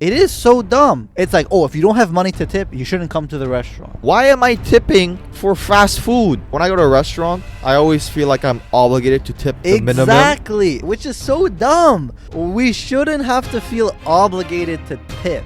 It is so dumb. It's like, oh, if you don't have money to tip, you shouldn't come to the restaurant. Why am I tipping for fast food? When I go to a restaurant, I always feel like I'm obligated to tip the minimum. Exactly, which is so dumb. We shouldn't have to feel obligated to tip.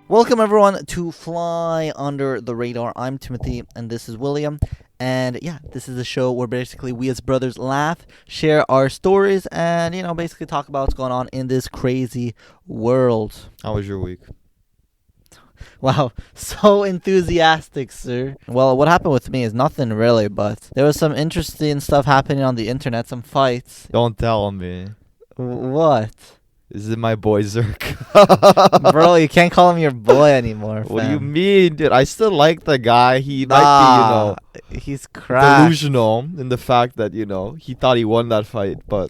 Welcome everyone to Fly Under the Radar. I'm Timothy and this is William. And yeah, this is a show where basically we as brothers laugh, share our stories, and basically talk about what's going on in this crazy world. How was your week? Wow, so enthusiastic, sir. Well, what happened with me is nothing really, but there was some interesting stuff happening on the internet, some fights. Don't tell me. What? Is it my boy Zerk? Bro, you can't call him your boy anymore, What do you fam. mean, dude? I still like the guy. He might be, he's cracked. delusional in the fact that, he thought he won that fight. But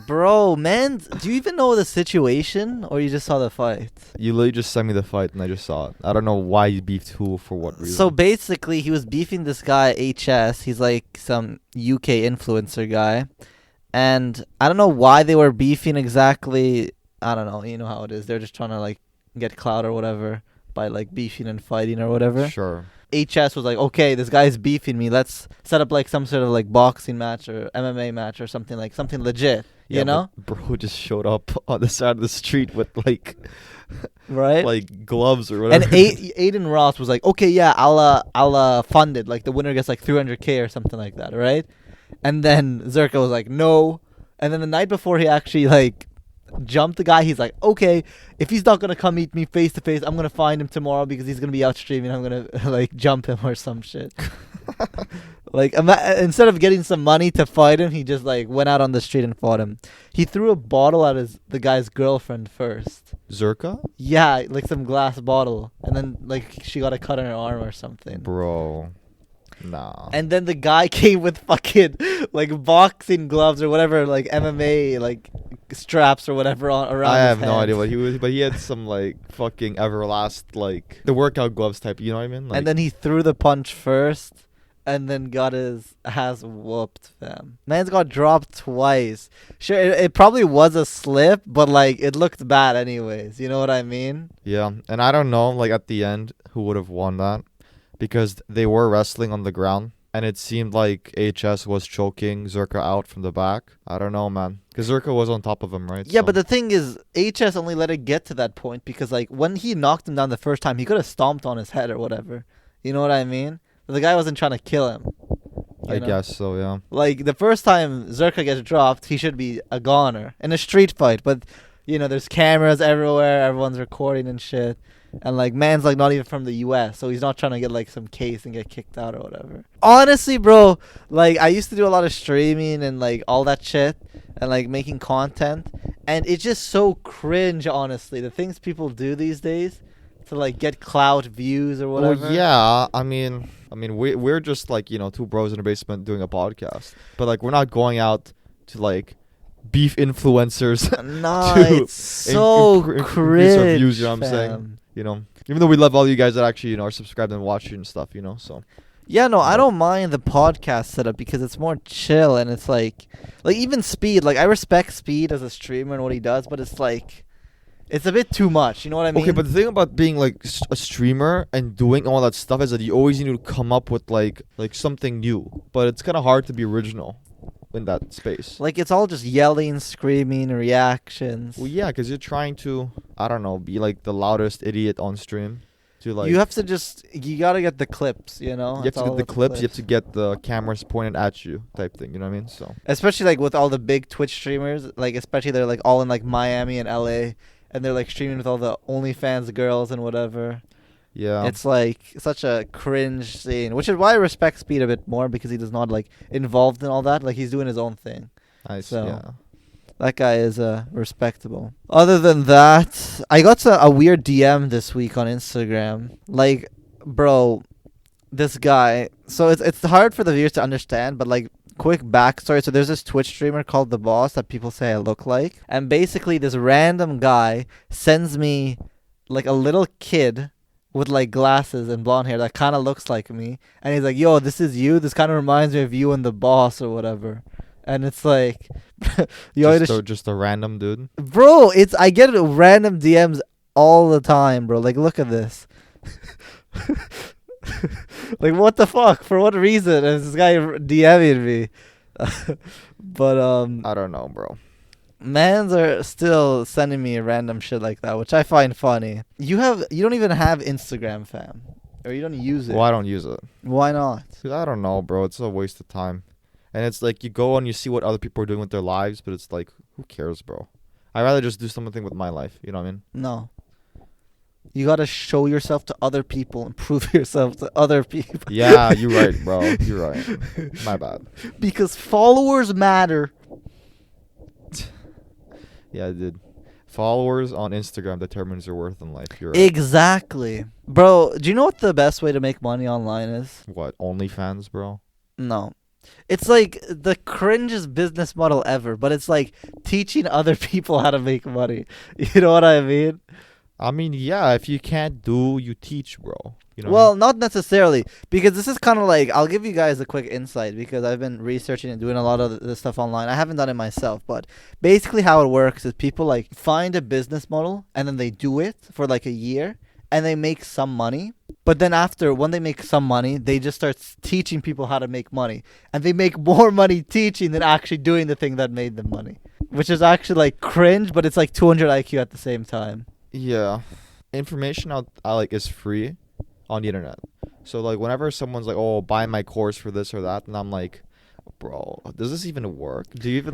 Bro, man, do you even know the situation, or you just saw the fight? you literally just sent me the fight and I just saw it. I don't know why he beefed who for what reason. So basically, he was beefing this guy, HS. He's like some UK influencer guy. And I don't know why they were beefing exactly. I don't know. You know how it is. They're just trying to get clout or whatever by beefing and fighting or whatever. Sure. HS was like, okay, this guy's beefing me. Let's set up some sort of boxing match or MMA match or something legit. You know? But bro just showed up on the side of the street with Right? gloves or And whatever. Aiden Ross was like, okay, yeah, I'll fund it. The winner gets 300K or something like that, right? And then Zerka was like, no. And then the night before he actually jumped the guy, he's like, okay, if he's not gonna come meet me face to face, I'm gonna find him tomorrow because he's gonna be out streaming. I'm gonna jump him or some shit. Instead of getting some money to fight him, he just went out on the street and fought him. He threw a bottle at the guy's girlfriend first. Zerka? Yeah, some glass bottle, and then she got a cut on her arm or something. Bro. Nah. And then the guy came with fucking boxing gloves or whatever, MMA straps or whatever around. I his have no hands. idea what he was, but he had some fucking Everlast the workout gloves type. You know what I mean? And then he threw the punch first, and then got his ass whooped, fam. Man's got dropped twice. Sure, it probably was a slip, but it looked bad anyways. You know what I mean? Yeah, and I don't know at the end who would have won that, because they were wrestling on the ground. And it seemed like HS was choking Zerka out from the back. I don't know, man. Because Zerka was on top of him, right? Yeah, So- but the thing is, HS only let it get to that point because, when he knocked him down the first time, he could have stomped on his head or whatever. You know what I mean? But the guy wasn't trying to kill him. I guess so, yeah. The first time Zerka gets dropped, he should be a goner in a street fight. But, there's cameras everywhere. Everyone's recording and shit. And man's not even from the US, so he's not trying to get some case and get kicked out or whatever. Honestly, bro, I used to do a lot of streaming and all that shit and making content, and it's just so cringe, honestly, the things people do these days to get clout views or whatever. Well, yeah, I mean we're just two bros in a basement doing a podcast. But we're not going out to beef influencers. Nah, to it's so increase cringe, our views, you know what I'm saying? fam. Even though we love all you guys that actually, are subscribed and watching and stuff, so. Yeah, no, I don't mind the podcast setup because it's more chill and it's even Speed. I respect Speed as a streamer and what he does, but it's it's a bit too much. You know what I mean? Okay, but the thing about being a streamer and doing all that stuff is that you always need to come up with something new. But it's kind of hard to be original in that space. It's all just yelling, screaming, reactions. Well, yeah, because you're trying to, I don't know, be the loudest idiot on stream. To You have to you gotta get the clips, You have It's to all get the about clips. You have to get the cameras pointed at you, type thing. You know what I mean? So. Especially with all the big Twitch streamers, especially they're all in Miami and LA, and they're streaming with all the OnlyFans girls and whatever. Yeah. It's such a cringe scene, which is why I respect Speed a bit more because he does not involved in all that. He's doing his own thing. Nice. so- Yeah. That guy is respectable. Other than that, I got a weird DM this week on Instagram. Bro, this guy. So it's hard for the viewers to understand, but quick backstory. So there's this Twitch streamer called The Boss that people say I look like, and basically this random guy sends me a little kid with like glasses and blonde hair that kind of looks like me, and he's like, "Yo, this is you. This kind of reminds me of you and the boss or whatever." And it's like, yo, Just a random dude. bro, it's I get random DMs all the time, bro. Like, look at this. Like, what the fuck? For what reason is this guy DMing me? But I don't know, bro. mans are still sending me random shit like that, which I find funny. You don't even have Instagram, fam, or you don't use it. Well, I don't use it. Why not? 'Cause I don't know, bro. It's a waste of time. And it's like you go and you see what other people are doing with their lives, but it's like, who cares, bro? I'd rather just do something with my life. You know what I mean? No. You gotta show yourself to other people and prove yourself to other people. Yeah, you're right, bro. You're right. My bad. Because followers matter. Yeah, dude. Followers on Instagram determines your worth in life. You're right. Exactly. Bro, do you know what the best way to make money online is? What? OnlyFans, bro? No. It's like the cringest business model ever, but it's like teaching other people how to make money. You know what I mean? I mean, yeah. If you can't do, you teach, bro. You know. Well, not necessarily, because this is kind of like, I'll give you guys a quick insight because I've been researching and doing a lot of this stuff online. I haven't done it myself, but basically how it works is people like find a business model and then they do it for like a year and they make some money. But then after, when they make some money, they just start teaching people how to make money. And they make more money teaching than actually doing the thing that made them money. Which is actually like cringe, but it's like 200 IQ at the same time. Yeah, information I like is free on the internet. So like whenever someone's like, "Oh, buy my course for this or that," and I'm like, "Bro, does this even work?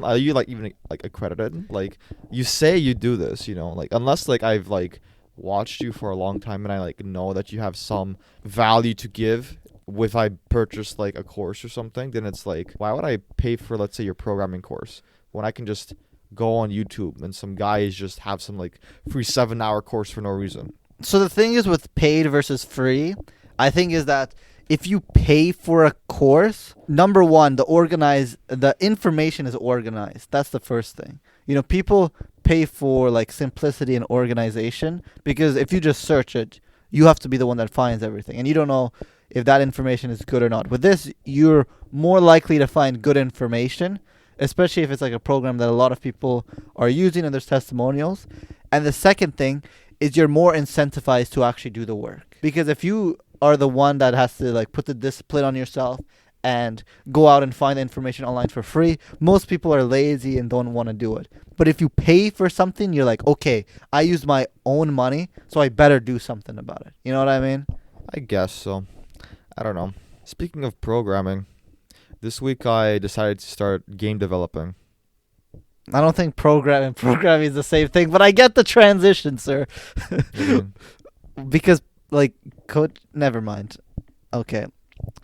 Are you like even like accredited? Like you say you do this, you know, like unless like I've like watched you for a long time and I like know that you have some value to give. If I purchase like a course or something, then it's like, why would I pay for, let's say, your programming course when I can just go on YouTube and some guys just have some like free 7-hour course for no reason?" So the thing is with paid versus free, I think is that if you pay for a course, number one, the information is organized. That's the first thing. You know, people pay for like simplicity and organization because if you just search it, you have to be the one that finds everything. And you don't know if that information is good or not. With this, you're more likely to find good information, especially if it's like a program that a lot of people are using and there's testimonials. And the second thing is you're more incentivized to actually do the work. Because if you are the one that has to like put the discipline on yourself and go out and find the information online for free, most people are lazy and don't want to do it. But if you pay for something, you're like, okay, I used my own money, so I better do something about it. You know what I mean? I guess so. I don't know. Speaking of programming, this week I decided to start game developing. I don't think programming is the same thing, but I get the transition, sir. What do you mean? Because like code, never mind. Okay.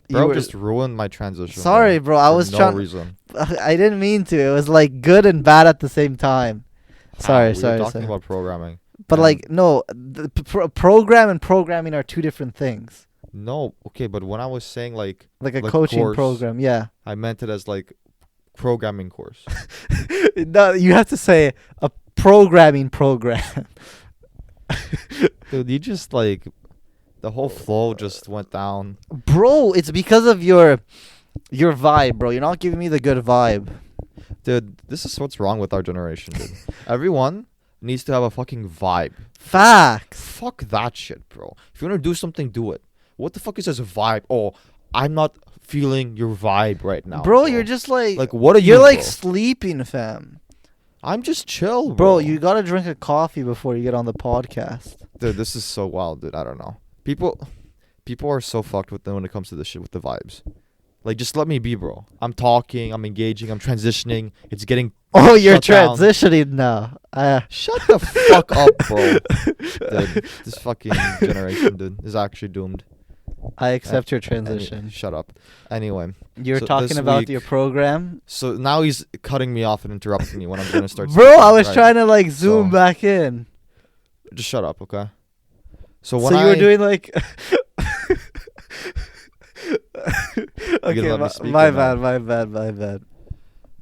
Bro, just ruined my transition. Sorry, bro. I for was no trying. reason. I didn't mean to. It was like good and bad at the same time. Sorry. We were talking about programming. But and like no, the program and programming are two different things. No, okay, but when I was saying like Like a Like coaching course. program, yeah. I meant it as like programming course. No, you have to say a programming program. Dude, you just like the whole flow just went down. Bro, it's because of your vibe, bro. You're not giving me the good vibe. Dude, this is what's wrong with our generation, dude. Everyone needs to have a fucking vibe. Facts. Fuck that shit, bro. If you want to do something, do it. What the fuck is this vibe? Oh, I'm not feeling your vibe right now. Bro, you're just like what are you? you're like bro? sleeping, fam. I'm just chill, Bro, you gotta drink a coffee before you get on the podcast. Dude, this is so wild, dude. I don't know. People are so fucked with them when it comes to this shit with the vibes. Like, just let me be, bro. I'm talking, I'm engaging, I'm transitioning. It's getting Oh, you're shut down. transitioning now. Shut the fuck up, bro. Dude, this fucking generation, dude, is actually doomed. I accept your Any- transition. shut up. Anyway, You're so talking this about week- your program. so now he's cutting me off and interrupting me when I'm gonna start. Bro, speaking, I was right? trying to like zoom So- back in. Just shut up, okay? So when you were doing like okay, let me speak my or not? bad.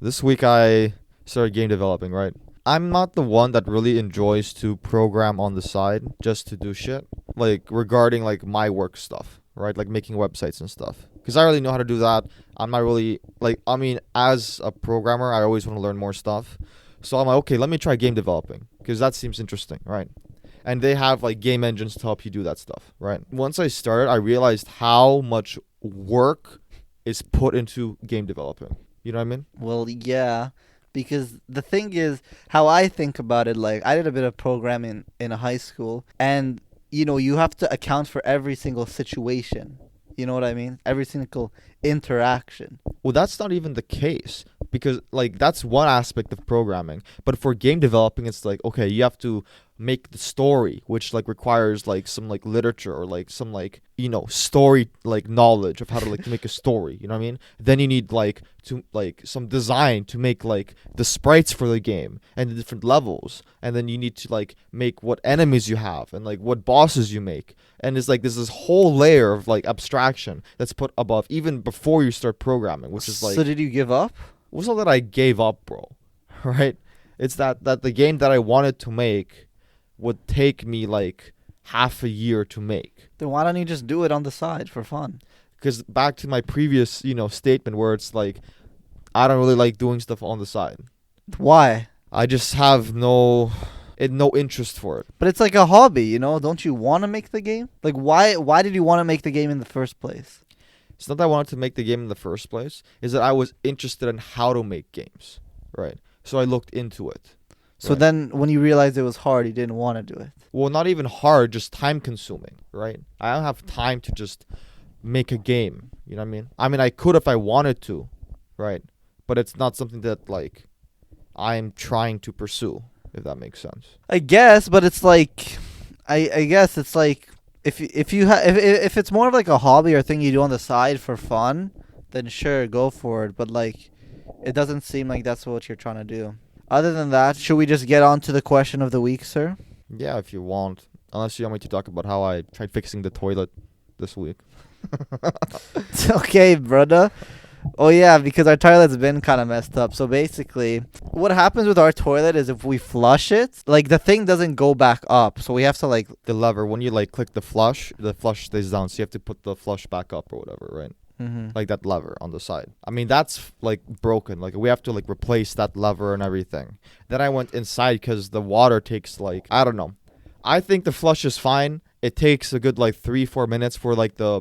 This week I started game developing, right? I'm not the one that really enjoys to program on the side just to do shit. like regarding like my work stuff, right? Like making websites and stuff. Because I already know how to do that. I'm not really like, I mean, as a programmer, I always want to learn more stuff. So I'm like, okay, let me try game developing because that seems interesting, right? And they have like game engines to help you do that stuff, right? Once I started, I realized how much work is put into game developing. You know what I mean? Well, yeah, because the thing is, how I think about it, like, I did a bit of programming in a high school, and, you know, you have to account for every single situation. You know what I mean? Every single interaction. Well, that's not even the case because like that's one aspect of programming. But for game developing, it's like, okay, you have to make the story, which like requires like some like literature or like some like, you know, story like knowledge of how to like make a story. You know what I mean? Then you need like to like some design to make like the sprites for the game and the different levels. And then you need to like make what enemies you have and like what bosses you make. And it's like there's this whole layer of like abstraction that's put above even before you start programming, which is like. So did you give up? It was not that I gave up, bro. Right? It's that the game that I wanted to make would take me like half a year to make. Then why don't you just do it on the side for fun? Because back to my previous, you know, statement where it's like I don't really like doing stuff on the side. Why? I just have no interest for it. But it's like a hobby, you know? Don't you want to make the game? Like, why did you want to make the game in the first place? It's not that I wanted to make the game in the first place. Is that I was interested in how to make games, right? So I looked into it. So Right. then when you realized it was hard, you didn't want to do it. Well, not even hard, just time consuming, right? I don't have time to just make a game. You know what I mean? I mean, I could if I wanted to, right? But it's not something that like I'm trying to pursue, if that makes sense. I guess, but it's like, I guess it's like, if it's more of like a hobby or thing you do on the side for fun, then sure, go for it. But like, it doesn't seem like that's what you're trying to do. Other than that, should we just get on to the question of the week, sir? Yeah, if you want. Unless you want me to talk about how I tried fixing the toilet this week. Okay, brother. Oh yeah, because our toilet's been kind of messed up. So basically, what happens with our toilet is if we flush it, like the thing doesn't go back up. So we have to like, The lever, when you like click the flush stays down. So you have to put the flush back up or whatever, right? Like that lever on the side. I mean, that's like broken. Like we have to like replace that lever and everything. Then I went inside because the water takes like, I don't know. I think the flush is fine. It takes a good like 3-4 minutes for like the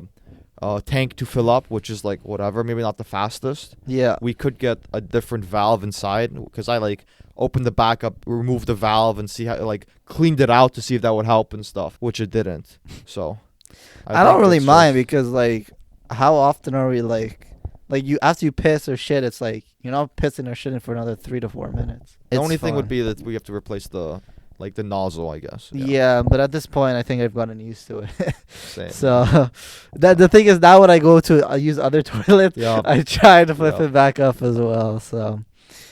tank to fill up, which is like whatever, maybe not the fastest. yeah. We could get a different valve inside because I like opened the back up, removed the valve, and see how like cleaned it out to see if that would help and stuff, which it didn't. So I don't think really it's mind just- because like, how often are we like you after you piss or shit, it's like you're not pissing or shitting for another 3 to 4 minutes. The It's only thing would fine. be that we have to replace the nozzle, I guess. Yeah, but at this point, I think I've gotten used to it. Same. So that the thing is, now when I go to use other toilets, Yeah. I try to flip Yeah. it back up as well. So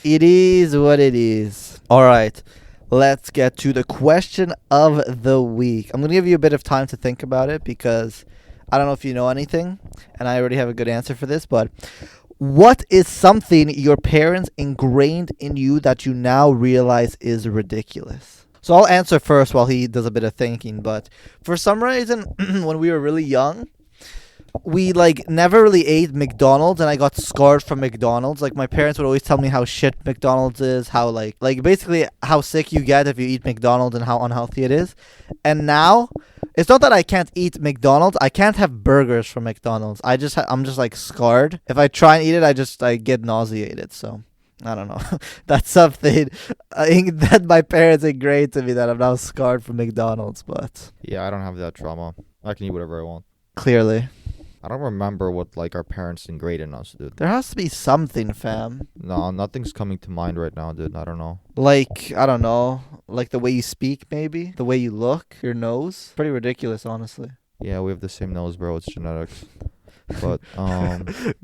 it is what it is. All right, let's get to the question of the week. I'm gonna give you a bit of time to think about it because I don't know if you know anything, and I already have a good answer for this. But what is something your parents ingrained in you that you now realize is ridiculous? So I'll answer first while he does a bit of thinking. But for some reason, when we were really young, we like never really ate McDonald's, and I got scarred from McDonald's. Like my parents would always tell me how shit McDonald's is, how like basically how sick you get if you eat McDonald's and how unhealthy it is. And now it's not that I can't eat McDonald's. I can't have burgers from McDonald's. I'm just like scarred. If I try and eat it, I get nauseated. So I don't know. That's something I think that my parents ingrained to me, that I'm now scarred from McDonald's. But Yeah, I don't have that trauma. I can eat whatever I want. clearly, I don't remember what like our parents ingrained in us, dude. there has to be something, fam. No, nothing's coming to mind right now, dude. I don't know. Like, I don't know, like the way you speak, maybe the way you look, your nose. Pretty ridiculous, honestly. Yeah, we have the same nose, bro. It's genetics. But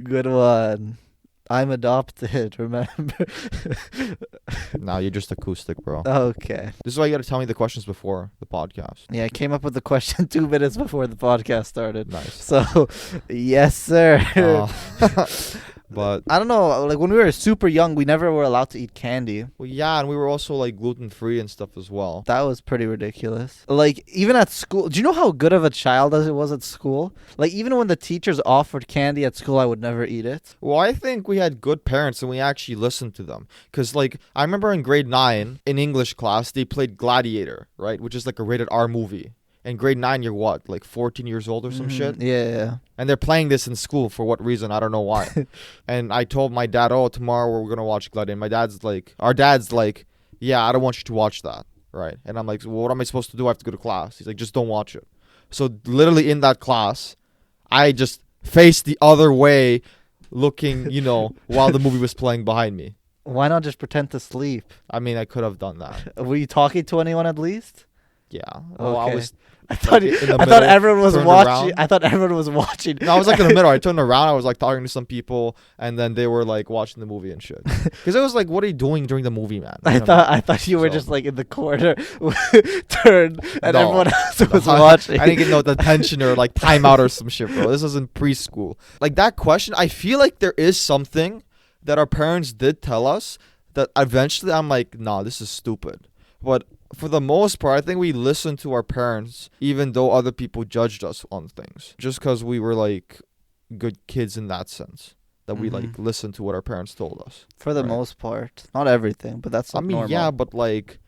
Good one. I'm adopted, remember? now you're just acoustic, bro. Okay. This is why you gotta tell me the questions before the podcast. Yeah, I came up with the question 2 minutes before the podcast started. Nice. So, yes, sir. Uh, But I don't know. Like when we were super young, we never were allowed to eat candy. well, yeah, and we were also like gluten free and stuff as well. That was pretty ridiculous. Like even at school, do you know how good of a child I was at school? Like even when the teachers offered candy at school, I would never eat it. Well, I think we had good parents and we actually listened to them. Because, like, I remember in grade 9, in English class, they played Gladiator, right? Which is like a rated R movie. In grade 9, you're what? Like 14 years old or some shit? Yeah. And they're playing this in school for what reason? I don't know why. And I told my dad, oh, tomorrow we're going to watch Gladiator. My dad's like, our dad's like, yeah, I don't want you to watch that, right? And I'm like, well, what am I supposed to do? I have to go to class. He's like, just don't watch it. So, literally in that class, I just faced the other way looking, while the movie was playing behind me. Why not just pretend to sleep? I mean, I could have done that. Were you talking to anyone at least? Yeah. Well, I Okay. was. I thought in the I thought middle, everyone was turned watching. around. I thought everyone was watching. No, I was like in the middle. I turned around. I was like talking to some people, and then they were like watching the movie and shit. Because it was like, what are you doing during the movie, man? I thought you were So- just like in the corner, turned, and No. everyone else was I watching. didn't get no detention or like timeout or some shit, bro. This was in preschool. Like that question, I feel like there is something that our parents did tell us that eventually I'm like, nah, this is stupid. But for the most part, I think we listened to our parents, even though other people judged us on things, just because we were like good kids in that sense. That we like listened to what our parents told us. For the Right. most part, not everything, but that's I like mean, normal. yeah, but like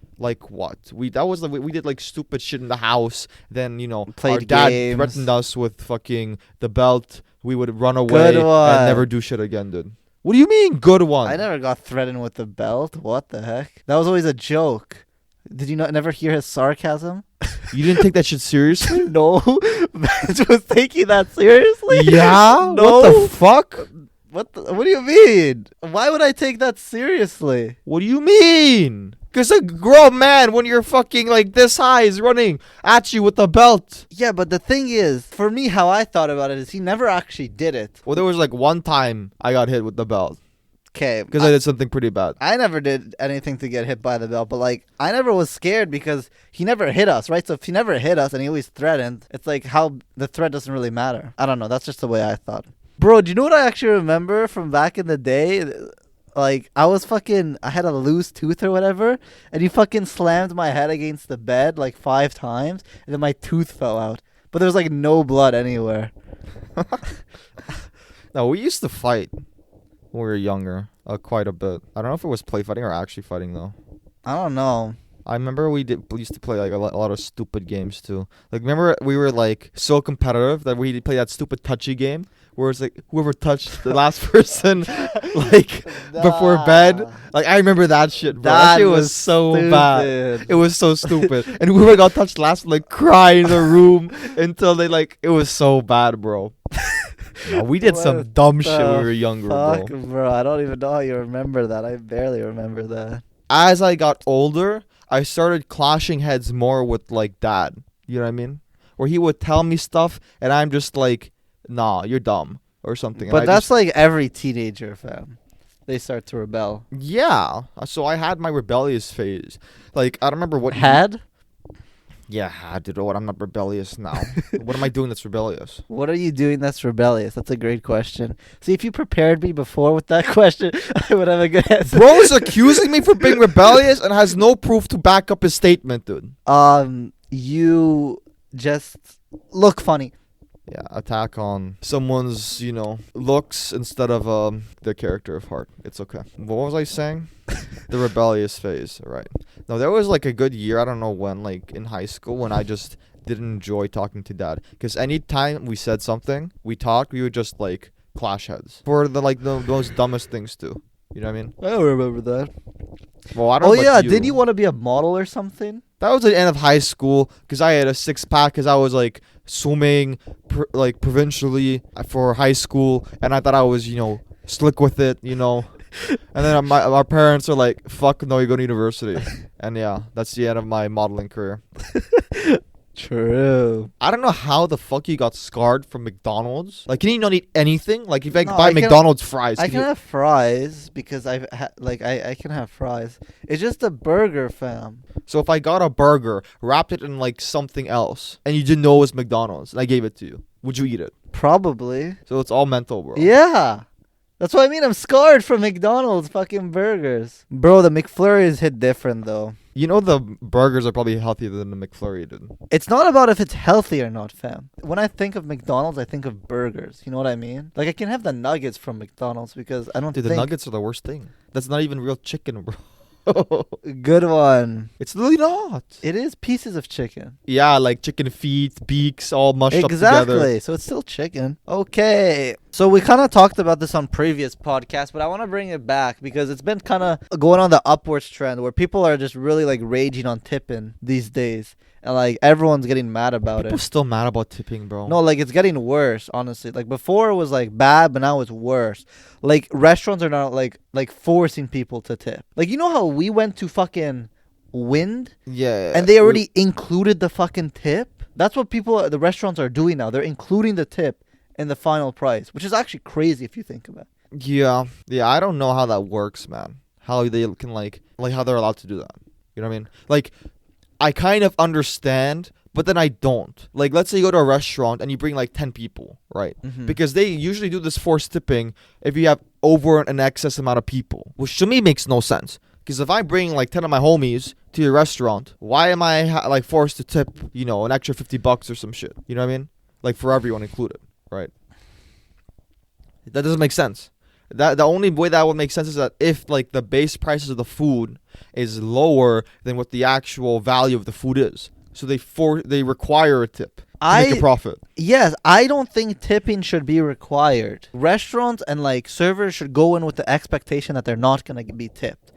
what? We did like stupid shit in the house. Then our Played dad games. threatened us with fucking the belt. We would run away Good one. and never do shit again, dude. What do you mean, good one? I never got threatened with the belt. What the heck? That was always a joke. Did you never hear his sarcasm? You didn't take that shit seriously? No, Vance was taking that seriously. Yeah. No. What the fuck? What do you mean? Why would I take that seriously? What do you mean? Because a grown man, when you're fucking like this high, is running at you with a belt. Yeah, but the thing is, for me, how I thought about it is he never actually did it. Well, there was like one time I got hit with the belt Okay, because I did something pretty bad. I never did anything to get hit by the belt, but like I never was scared because he never hit us, right? So if he never hit us and he always threatened, it's like how the threat doesn't really matter. I don't know. That's just the way I thought. Bro, do you know what I actually remember from back in the day? Like I had a loose tooth or whatever, and he fucking slammed my head against the bed like 5 times, and then my tooth fell out. But there was like no blood anywhere. No, we used to fight when we were younger, quite a bit. I don't know if it was play fighting or actually fighting though. I don't know. I remember we used to play like a lot of stupid games too. Like remember we were like so competitive that we play that stupid touchy game where it's like whoever touched the last person like before bed. Like I remember that shit, bro. That shit was so bad. stupid. It was so stupid. And whoever got touched last would like cry in the room until they like it was so bad, bro. No, we did some What dumb shit when the we were younger, Fuck, bro. bro. I don't even know how you remember that. I barely remember that. As I got older, I started clashing heads more with like dad. You know what I mean? Where he would tell me stuff and I'm just like, nah, you're dumb or something. But And I that's just, like every teenager, fam. They start to rebel. yeah. So I had my rebellious phase. Like I don't remember what Had? Yeah, I did. What? I'm not rebellious now. What am I doing that's rebellious? What are you doing that's rebellious? That's a great question. See, if you prepared me before with that question, I would have a good answer. Bro is accusing me for being rebellious and has no proof to back up his statement, dude. You just look funny. Yeah, attack on someone's, looks instead of their character of heart. It's okay. What was I saying? The rebellious phase, right. No, there was like a good year, I don't know when, like in high school, when I just didn't enjoy talking to dad. Because anytime we said something, we talked, we would just like clash heads. For the most dumbest things too. You know what I mean? I don't remember that. Well, I don't Oh, know yeah. about Did you want to be a model or something? That was the end of high school because I had a 6-pack because I was like swimming provincially for high school and I thought I was, slick with it, And then our parents are like, fuck no, you go to university. And yeah, that's the end of my modeling career. True. I don't know how the fuck you got scarred from McDonald's. Like, can you not eat anything? Like, if I No, buy I can- McDonald's fries, I can have fries because I can have fries. It's just a burger, fam. so if I got a burger, wrapped it in like something else, and you didn't know it was McDonald's, and I gave it to you, would you eat it? Probably. So it's all mental, bro. Yeah. That's what I mean. I'm scarred from McDonald's fucking burgers. Bro, the McFlurries hit different though. You know the burgers are probably healthier than the McFlurry, dude. It's not about if it's healthy or not, fam. When I think of McDonald's, I think of burgers. You know what I mean? Like I can have the nuggets from McDonald's because I don't Dude, think the nuggets are the worst thing. That's not even real chicken, bro. good one. It's literally not. It is pieces of chicken. Yeah, like chicken feet, beaks, all mushed up Exactly. together. So it's still chicken. Okay. So we kind of talked about this on previous podcasts, but I want to bring it back because it's been kind of going on the upwards trend where people are just really like raging on tipping these days. And like everyone's getting mad about People it. still mad about tipping, bro. No, like it's getting worse, honestly. Like before it was like bad, but now it's worse. Like restaurants are now like forcing people to tip. Like you know how we went to fucking Wind Yeah. and they already included the fucking tip? That's what people the restaurants are doing now. They're including the tip in the final price, which is actually crazy if you think about it. Yeah. Yeah, I don't know how that works, man. How they can like how they're allowed to do that. You know what I mean? Like I kind of understand, but then I don't. Like let's say you go to a restaurant and you bring like 10 people, right? Mhm. Because they usually do this forced tipping if you have over an excess amount of people, which to me makes no sense. Because if I bring like 10 of my homies to your restaurant, why am I like forced to tip, an extra $50 or some shit? You know what I mean? Like for everyone included, right? That doesn't make sense. The only way that would make sense is that if like the base prices of the food is lower than what the actual value of the food is, so they require a tip to make a profit. Yes, I don't think tipping should be required. Restaurants and like servers should go in with the expectation that they're not going to be tipped.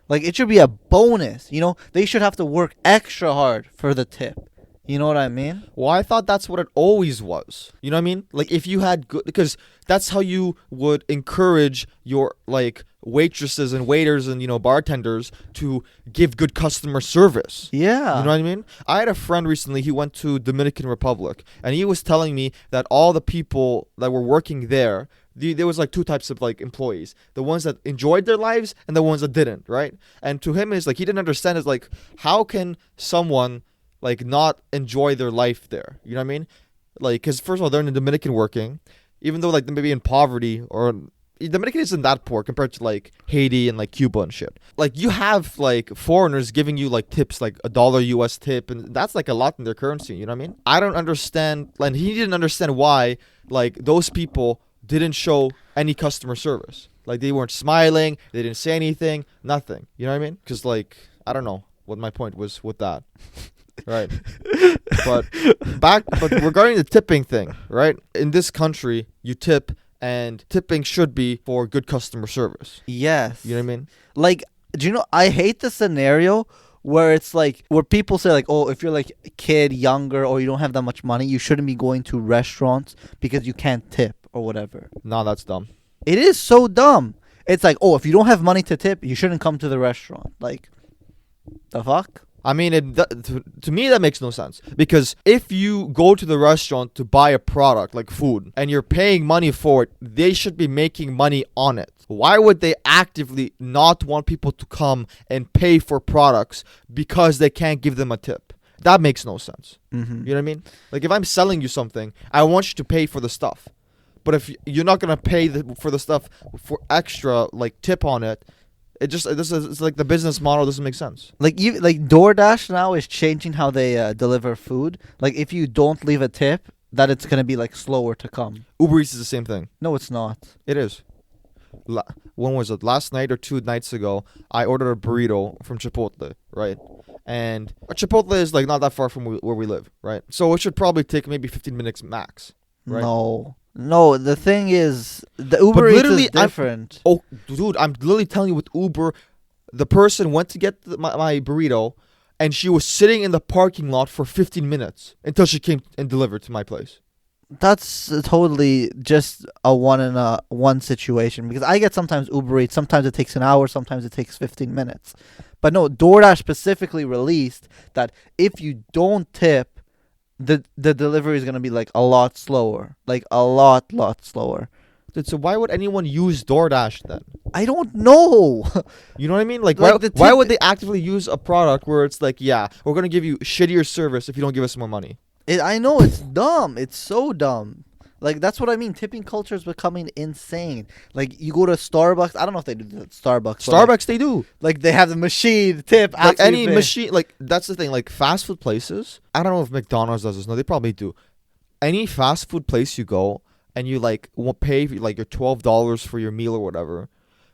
Like it should be a bonus, They should have to work extra hard for the tip. You know what I mean? Well, I thought that's what it always was. You know what I mean? Like if you had good, because that's how you would encourage your like waitresses and waiters and bartenders to give good customer service. Yeah. You know what I mean? I had a friend recently, he went to Dominican Republic, and he was telling me that all the people that were working there, there was like two types of like employees: the ones that enjoyed their lives and the ones that didn't, right? And to him is like he didn't understand is like how can someone like not enjoy their life there? You know what I mean? Like because first of all they're in the Dominican working, even though like they may be in poverty, or Dominican isn't that poor compared to like Haiti and like Cuba and shit. Like you have like foreigners giving you like tips, like $1 US tip, and that's like a lot in their currency. You know what I mean? I don't understand, and he didn't understand why like those people didn't show any customer service. Like they weren't smiling, they didn't say anything, nothing. You know what I mean? Because like I don't know what my point was with that. Right. But regarding the tipping thing, right? In this country, you tip, and tipping should be for good customer service. Yes. You know what I mean? Like, do you know, I hate the scenario where it's like, where people say like, oh, if you're like a kid, younger, or you don't have that much money, you shouldn't be going to restaurants because you can't tip or whatever. No, that's dumb. It is so dumb. It's like, oh, if you don't have money to tip, you shouldn't come to the restaurant. Like, the fuck? I mean, to me, that makes no sense. Because if you go to the restaurant to buy a product like food and you're paying money for it, they should be making money on it. Why would they actively not want people to come and pay for products because they can't give them a tip? That makes no sense. Mm-hmm. You know what I mean? Like if I'm selling you something, I want you to pay for the stuff. But if you're not going to pay for the stuff for extra like tip on it, it's like the business model doesn't make sense. Like DoorDash now is changing how they deliver food. Like if you don't leave a tip, that it's gonna be like slower to come. Uber Eats is the same thing. No, it's not. It is. When was it? Last night or 2 nights ago, I ordered a burrito from Chipotle, right? And Chipotle is like not that far from where we live, right? So it should probably take maybe 15 minutes max, right? No. The thing is, the Uber Eats is different. Dude, I'm literally telling you, with Uber, the person went to get my burrito, and she was sitting in the parking lot for 15 minutes until she came and delivered to my place. That's totally just a one situation, because I get sometimes Uber Eats, sometimes it takes an hour, sometimes it takes 15 minutes. But no, DoorDash specifically released that if you don't tip, the delivery is going to be like a lot slower. Like a lot slower. Dude, so why would anyone use DoorDash then? I don't know. You know what I mean? Like why would they actively use a product where it's like, yeah, we're going to give you shittier service if you don't give us more money? I know it's dumb. It's so dumb. Like, that's what I mean. Tipping culture is becoming insane. Like, you go to Starbucks. I don't know if they do that at Starbucks. But Starbucks, they do. like they have the machine tip. Like after any you pay. machine, like that's the thing. Like fast food places, I don't know if McDonald's does this. No, they probably do. Any fast food place you go and you like won't pay like your $12 for your meal or whatever,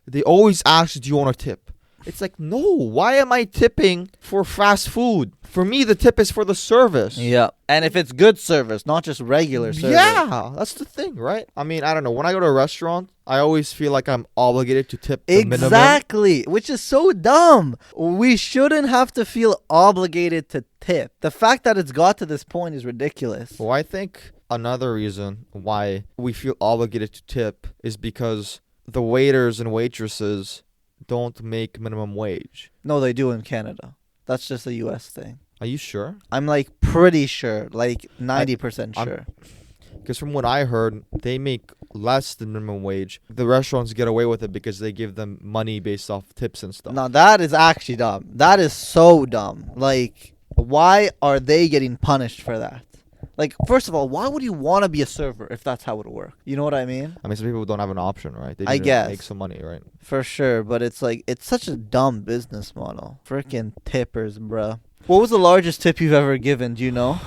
they always ask, "Do you want a tip?" It's like, no. Why am I tipping for fast food? For me, the tip is for the service. Yeah, and if it's good service, not just regular service. Yeah, that's the thing, right? I mean, I don't know. When I go to a restaurant, I always feel like I'm obligated to tip the minimum. Exactly, which is so dumb. We shouldn't have to feel obligated to tip. The fact that it's got to this point is ridiculous. Well, I think another reason why we feel obligated to tip is because the waiters and waitresses don't make minimum wage. No, they do in Canada. That's just a U.S. thing. Are you sure? I'm like pretty sure, like 90% I'm- sure. Because from what I heard, they make less than minimum wage. The restaurants get away with it because they give them money based off tips and stuff. No, that is actually dumb. That is so dumb. Like, why are they getting punished for that? Like, first of all, why would you want to be a server if that's how it would work? You know what I mean? I mean, some people don't have an option, right? They I need to guess. make some money, right? For sure, but it's like, it's such a dumb business model. Freaking tippers, bruh. What was the largest tip you've ever given? Do you know?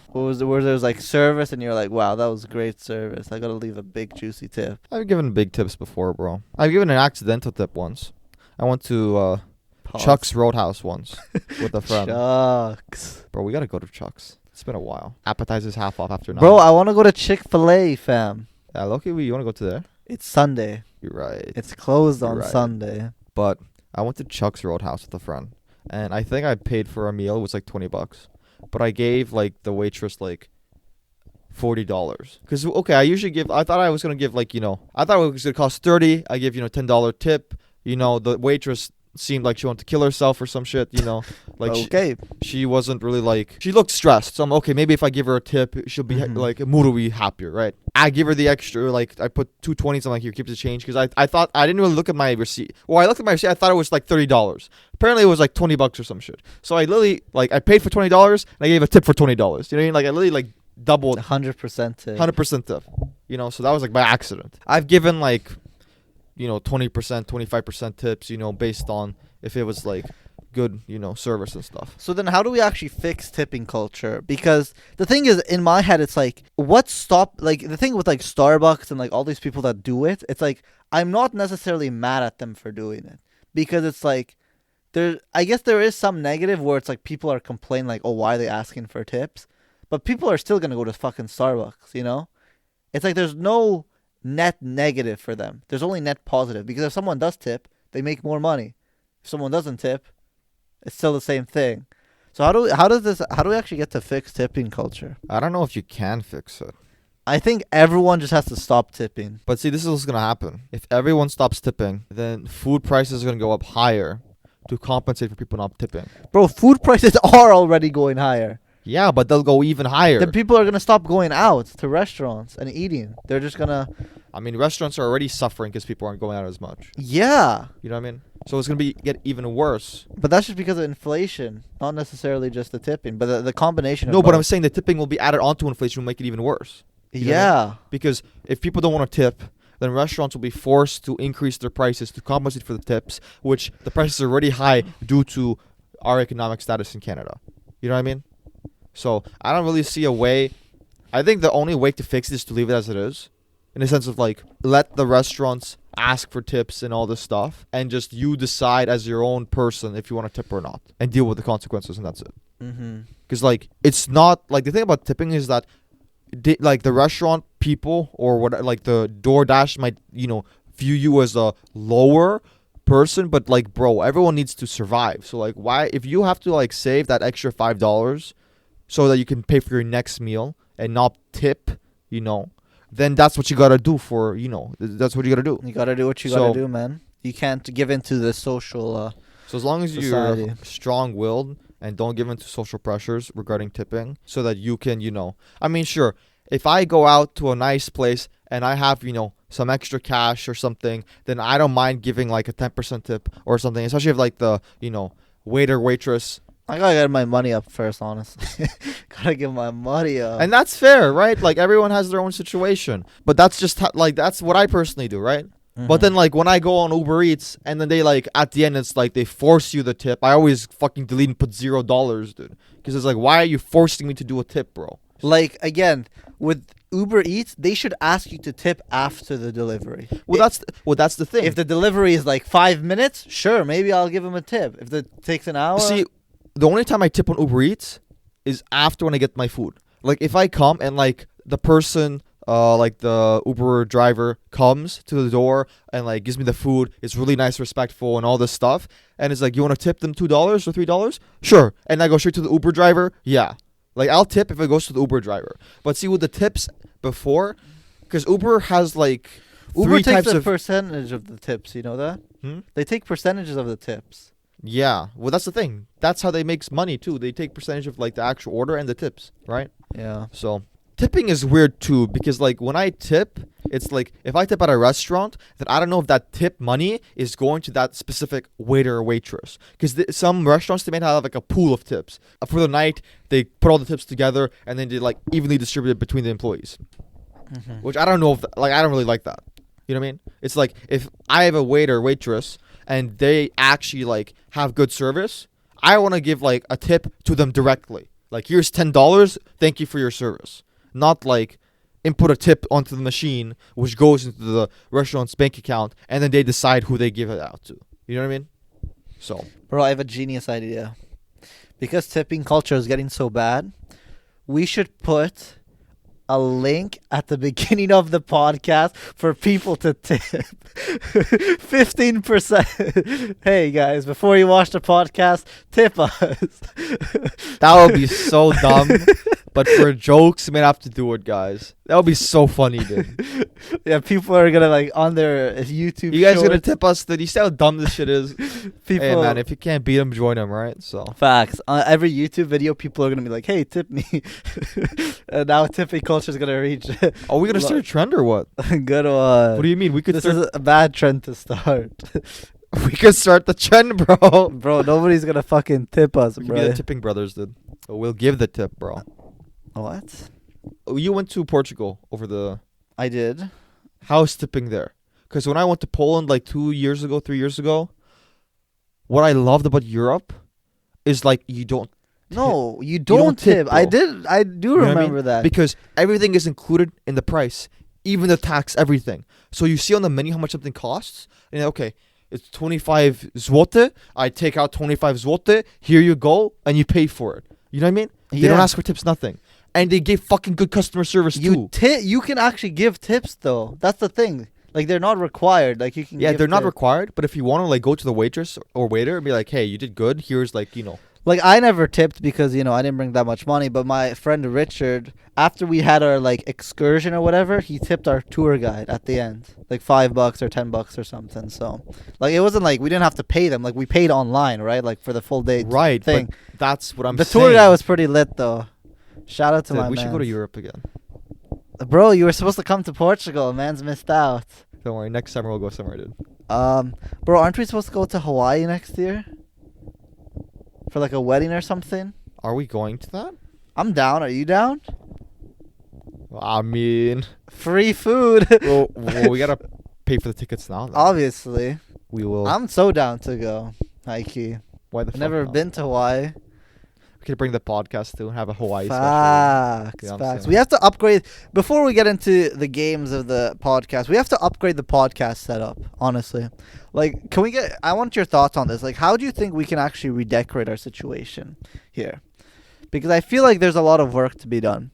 What was it? Where there was like service and you're like, wow, that was great service. I gotta leave a big juicy tip. I've given big tips before, bro. I've given an accidental tip once. I went to Pause. Chuck's Roadhouse once with a friend. Chucks. Bro, we gotta go to Chuck's. It's been a while. Appetizers half off after 9. Bro, I want to go to Chick-fil-A, fam. Yeah, Loki, you wanna go to there? It's Sunday. You're right. It's closed You're on right. Sunday. But I went to Chuck's Roadhouse with a friend, and I think I paid for a meal. It was like $20, but I gave like the waitress like $40. Cause okay, I thought I was gonna give like I thought it was gonna cost 30. I give $10 tip. The waitress seemed like she wanted to kill herself or some shit. Like Okay. she wasn't really like, she looked stressed. So I'm okay. Maybe if I give her a tip, she'll be Mhm. like, mood will be happier, right? I give her the extra, like I put 220s. I'm like, here, keep the change, because I thought, I didn't really look at my receipt. Well, I looked at my receipt. I thought it was like $30. Apparently, it was like $20 or some shit. So I literally I paid for $20 and I gave a tip for $20. You know what I mean? Like I literally doubled 100% tip. 100% tip. So that was like by accident. I've given like 20%, 25% tips. Based on if it was like good service and stuff. So then how do we actually fix tipping culture? Because the thing is, in my head, it's like, the thing with like Starbucks and like all these people that do it, it's like, I'm not necessarily mad at them for doing it. Because it's like, I guess there is some negative where it's like people are complaining like, oh, why are they asking for tips? But people are still going to go to fucking Starbucks, It's like there's no net negative for them. There's only net positive. Because if someone does tip, they make more money. If someone doesn't tip, it's still the same thing. So how do we actually get to fix tipping culture? I don't know if you can fix it. I think everyone just has to stop tipping. But see, this is what's going to happen. If everyone stops tipping, then food prices are going to go up higher to compensate for people not tipping. Bro, food prices are already going higher. Yeah, but they'll go even higher. Then people are going to stop going out to restaurants and eating. They're just going to... I mean, restaurants are already suffering because people aren't going out as much. Yeah. You know what I mean? So it's going to get even worse. But that's just because of inflation. Not necessarily just the tipping, but the combination of No, but both. I'm saying the tipping will be added onto inflation, will make it even worse. You know what I Yeah. Because if people don't want to tip, then restaurants will be forced to increase their prices to compensate for the tips, which the prices are already high due to our economic status in Canada. You know what I mean? So I don't really see a way. I think the only way to fix it is to leave it as it is, in the sense of like, let the restaurants ask for tips and all this stuff, and just you decide as your own person if you want to tip or not, and deal with the consequences, and that's it. Mm-hmm. Because like, it's not like, the thing about tipping is that like the restaurant people or what, like the DoorDash might view you as a lower person, but like, bro, everyone needs to survive. So like, why, if you have to like save that extra $5 so that you can pay for your next meal and not tip, then that's what you gotta do for that's what you gotta do. You gotta do what you gotta do, man. You can't give in to the social So as long as society. you're strong-willed and don't give in to social pressures regarding tipping, so that you can I mean, sure, if I go out to a nice place and I have some extra cash or something, then I don't mind giving like a 10% tip or something, especially if like the waiter waitress I gotta get my money up first, honestly. Gotta get my money up. And that's fair, right? Like everyone has their own situation. But that's just like that's what I personally do, right? But then like when I go on Uber Eats and then they like at the end it's like they force you the tip. I always fucking delete and put $0, dude. Because it's like, why are you forcing me to do a tip, bro? Like, again, with Uber Eats, they should ask you to tip after the delivery. Well, that's the thing. If the delivery is like 5 minutes, sure, maybe I'll give them a tip. If it takes an hour, See, the only time I tip on Uber Eats is after when I get my food. Like if I come and like the person, like the Uber driver comes to the door and like gives me the food, it's really nice, respectful, and all this stuff, and it's like, you want to tip them $2 or $3? Sure. And I go straight to the Uber driver. Yeah. Like I'll tip if it goes to the Uber driver. But see, with the tips before, because Uber has like Uber three takes types a of percentage of the tips. You know that? They take percentages of the tips. Yeah, well, that's the thing. That's how they make money too. They take percentage of like the actual order and the tips, right? Yeah. So tipping is weird too because like when I tip, it's like if I tip at a restaurant, then I don't know if that tip money is going to that specific waiter or waitress. Because some restaurants, they may have like a pool of tips for the night. They put all the tips together and then they like evenly distribute it between the employees. Which I don't know if like I don't really like that. You know what I mean? It's like if I have a waiter or waitress and they actually like have good service, I want to give like a tip to them directly. Like, here's $10, thank you for your service. Not like input a tip onto the machine which goes into the restaurant's bank account and then they decide who they give it out to. You know what I mean? So, Bro, I have a genius idea. Because tipping culture is getting so bad, we should put a link at the beginning of the podcast for people to tip. 15%. Hey guys, before you watch the podcast, tip us. that would be so dumb. But for jokes, you might have to do it, guys. That would be so funny, dude. Yeah, people are gonna like on their YouTube. You guys shorts, gonna tip us? Dude, you see how dumb this shit is? people. Hey, man, if you can't beat them, join them, right? So. Facts. Every YouTube video, people are gonna be like, "Hey, tip me." And now tipping culture is gonna reach. Are we gonna start a trend or what? Good one. What do you mean? We could This start. is a bad trend to start. We could start the trend, bro. Bro, nobody's gonna fucking tip us, We could be bro. the tipping brothers, dude. We'll give the tip, bro. What? You went to Portugal over the. I did. How's tipping there? Because when I went to Poland like 3 years ago, what I loved about Europe is like you don't. No, you don't don't tip, tip. I bro. did. I do You know what I mean? remember that. Because everything is included in the price, even the tax, everything. So you see on the menu how much something costs, and okay, it's 25 zloty. I take out 25 zloty. Here you go, and you pay for it. You know what I mean? They don't Yeah. ask for tips, nothing, and they give fucking good customer service too. You can actually give tips though. That's the thing. Like they're not required. Like you can. Yeah, give they're not tips. required, but if you want to like go to the waitress or waiter and be like, "Hey, you did good. Here's like, you know." Like I never tipped because I didn't bring that much money. But my friend Richard, after we had our like excursion or whatever, he tipped our tour guide at the end, like $5 or $10 or something. So, like it wasn't like we didn't have to pay them. Like we paid online, right? Like for the full day Right, thing. but that's what I'm The saying. tour guide was pretty lit though. Shout out to Dude, my we should go to mans. Europe again. Bro, you were supposed to come to Portugal. Man's missed out. Don't worry, next summer we'll go somewhere, dude. Bro, aren't we supposed to go to Hawaii next year? For like a wedding or something? Are we going to that? I'm down. Are you down? I mean, Free food. well, we gotta pay for the tickets now. Then. Obviously. We will. I'm so down to go. Nike. Why the I've fuck never not? been to Hawaii. We could bring the podcast too and have a Hawaii special. Facts. You know what I'm Facts. saying? We have to upgrade before we get into the games of the podcast. We have to upgrade the podcast setup. Honestly, like, can we get? I want your thoughts on this. Like, how do you think we can actually redecorate our situation here? Because I feel like there's a lot of work to be done.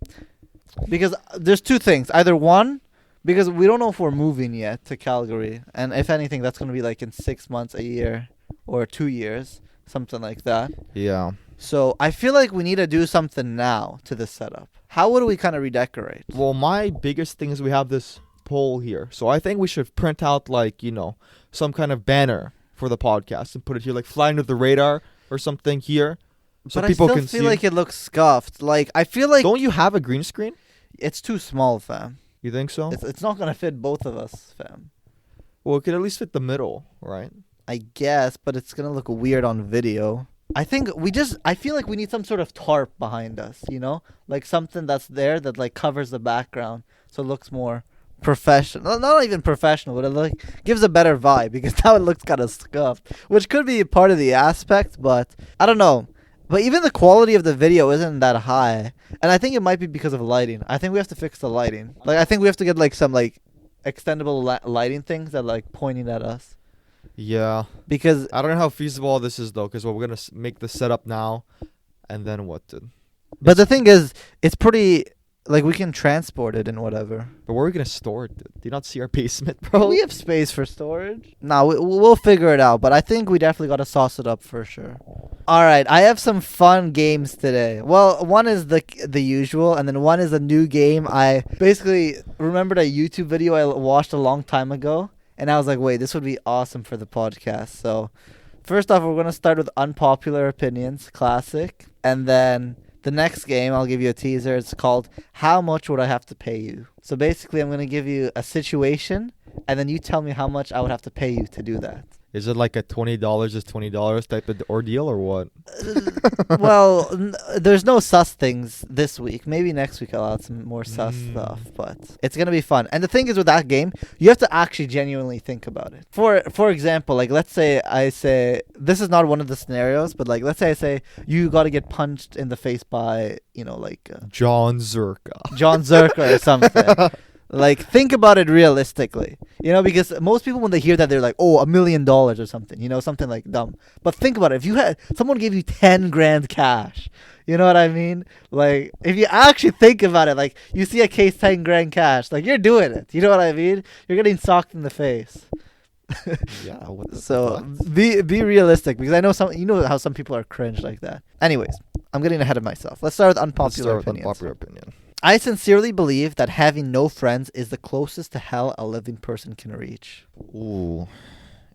Because there's two things. Either one, because we don't know if we're moving yet to Calgary, and if anything, that's gonna be like in 6 months, a year, or 2 years, something like that. Yeah. So I feel like we need to do something now to this setup. How would we kind of redecorate? Well, my biggest thing is we have this poll here, so I think we should print out like some kind of banner for the podcast and put it here, like fly under the radar or something here, so But people I still can feel see. like it looks scuffed. Like I feel like Don't you have a green screen? it's too small, fam. You think so? It's not gonna fit both of us, fam. Well, it could at least fit the middle, right? I guess, but it's gonna look weird on video. I think I feel like we need some sort of tarp behind us, you know? Like something that's there that like covers the background so it looks more professional. Not even professional, but it like gives a better vibe because now it looks kind of scuffed, which could be part of the aspect, but I don't know. But even the quality of the video isn't that high, and I think it might be because of lighting. I think we have to fix the lighting. Like I think we have to get like some like extendable lighting things that like pointing at us Yeah. because I don't know how feasible this is though, because we're gonna make the setup now, and then what? but the thing is it's pretty like we can transport it and whatever. But where are we gonna store it? Dude? Do you not see our basement, bro? We have space for storage. No, we'll figure it out, but I think we definitely got to sauce it up for sure. All right, I have some fun games today. Well, one is the usual, and then one is a new game. I basically remembered a YouTube video I watched a long time ago, and I was like, wait, this would be awesome for the podcast. So, first off, we're going to start with unpopular opinions, classic, and then the next game, I'll give you a teaser. It's called How Much Would I Have to Pay You? So basically, I'm going to give you a situation, and then you tell me how much I would have to pay you to do that. Is it like a $20 is $20 type of ordeal or what? Well, there's no sus things this week. Maybe next week I'll add some more sus stuff, but it's going to be fun. And the thing is with that game, you have to actually genuinely think about it. For example, like let's say I say, this is not one of the scenarios, but like let's say I say you got to get punched in the face by, you know, like John Zerka. John Zerka or something. Like, think about it realistically, you know, because most people, when they hear that, they're like, oh, $1 million or something, you know, something like dumb. But think about it. If you had someone gave you 10 grand cash, you know what I mean? Like, if you actually think about it, like, you see a case 10 grand cash, like, you're doing it. You know what I mean? You're getting socked in the face. Yeah. What the So fuck? be realistic, because I know you know how some people are cringe like that. Anyways, I'm getting ahead of myself. Let's start with Let's unpopular start with opinions. unpopular opinion. I sincerely believe that having no friends is the closest to hell a living person can reach. Ooh,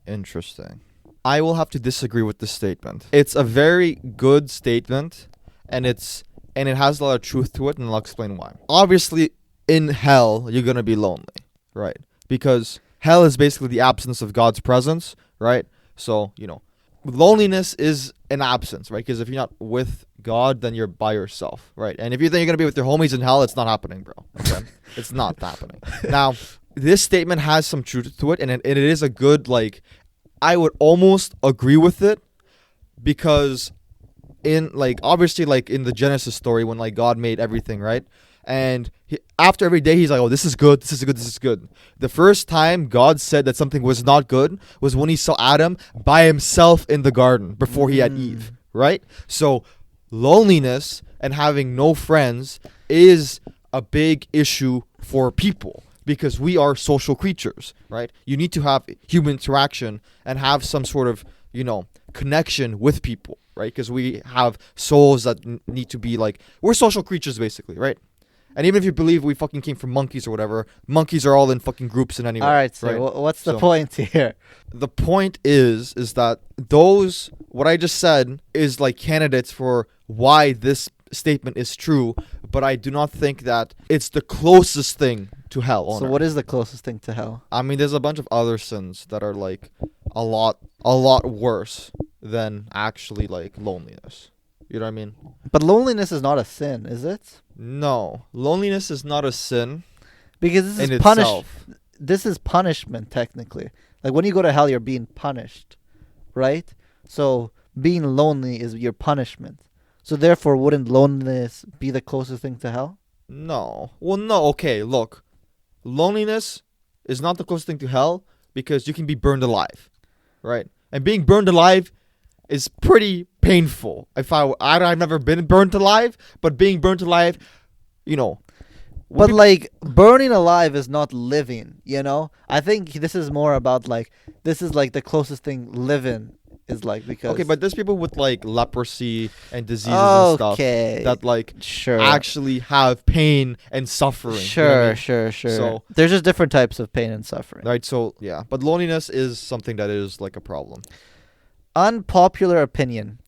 interesting. I will have to disagree with this statement. It's a very good statement, and it has a lot of truth to it, and I'll explain why. Obviously, in hell, you're gonna be lonely, right? Because hell is basically the absence of God's presence, right? So, you know, loneliness is an absence, right? Because if you're not with God, then you're by yourself, right? And if you think you're going to be with your homies in hell, it's not happening, bro. Okay? It's not happening. Now, this statement has some truth to it, and it is a good, like, I would almost agree with it, because in, like, obviously, like, in the Genesis story, when, like, God made everything, right? And after every day, he's like, oh, this is good, this is good, this is good. The first time God said that something was not good was when he saw Adam by himself in the garden before he had Eve, right? So loneliness and having no friends is a big issue for people, because we are social creatures, right? You need to have human interaction and have some sort of, you know, connection with people, right? Because we have souls that need to be like, we're social creatures basically, right? And even if you believe we fucking came from monkeys or whatever, monkeys are all in fucking groups and anyway. All right, so right? what's the So- point here? The point is that those, what I just said, is like candidates for why this statement is true, but I do not think that it's the closest thing to hell on So earth. what is the closest thing to hell? I mean, there's a bunch of other sins that are like a lot worse than actually like loneliness. You know what I mean? But loneliness is not a sin, is it? No, loneliness is not a sin Because this in is punish. itself. This is punishment technically. Like when you go to hell, you're being punished, right? So being lonely is your punishment. So therefore, wouldn't loneliness be the closest thing to hell? No. Well, no. Okay, look. Loneliness is not the closest thing to hell because you can be burned alive, right? And being burned alive is pretty painful. I've never been burned alive, but being burnt alive, you know. But like burning alive is not living, you know? I think this is more about like this is like the closest thing living is like, because Okay, but there's people with like leprosy and diseases and stuff okay, that like sure, actually have pain and suffering. you know what I sure, mean? sure. So- There's just different types of pain and suffering. Right, so yeah, but loneliness is something that is like a problem. Unpopular opinion.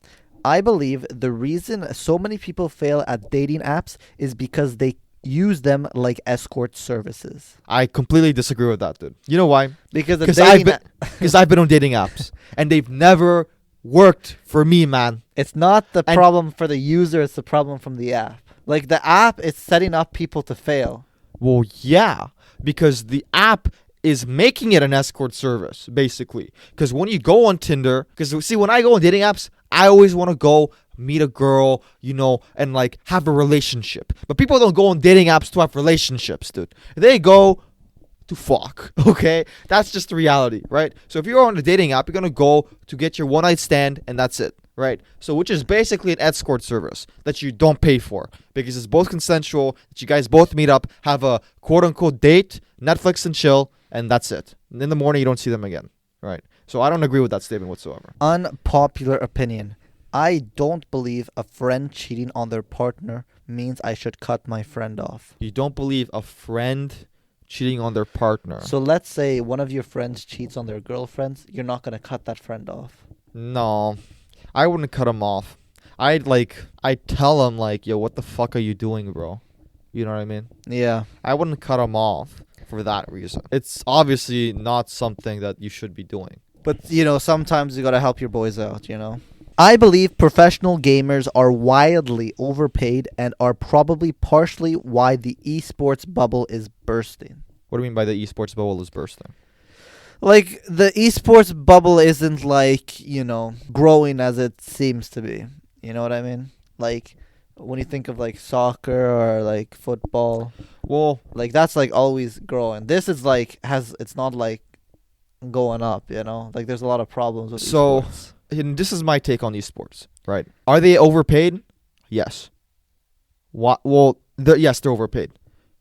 I believe the reason so many people fail at dating apps is because they use them like escort services. I completely disagree with that, dude. You know why? Because the Because dating I've been on dating apps and they've never worked for me, man. It's not the And- problem for the user, it's the problem from the app. Like the app is setting up people to fail. Well, yeah, because the app is making it an escort service, basically. Because when you go on Tinder, because see, when I go on dating apps, I always want to go meet a girl, and like have a relationship. But people don't go on dating apps to have relationships, dude. They go to fuck, okay? That's just the reality, right? So if you're on a dating app, you're going to go to get your one-night stand, and that's it, right? So which is basically an escort service that you don't pay for because it's both consensual, that you guys both meet up, have a quote-unquote date, Netflix and chill, and that's it. And in the morning, you don't see them again, right? So I don't agree with that statement whatsoever. Unpopular opinion. I don't believe a friend cheating on their partner means I should cut my friend off. You don't believe a friend cheating on their partner. So let's say one of your friends cheats on their girlfriends, you're not going to cut that friend off. No, I wouldn't cut him off. I'd tell him like, yo, what the fuck are you doing, bro? You know what I mean? Yeah. I wouldn't cut him off for that reason. It's obviously not something that you should be doing. But, sometimes you got to help your boys out, I believe professional gamers are wildly overpaid and are probably partially why the esports bubble is bursting. What do you mean by the esports bubble is bursting? Like, the esports bubble isn't, growing as it seems to be. You know what I mean? Like, when you think of, soccer or, football, Well, that's, always growing. This is, it's not, going up, Like, there's a lot of problems with So- esports. and this is my take on esports, right? Are they overpaid? Yes. What? Well, yes, they're overpaid.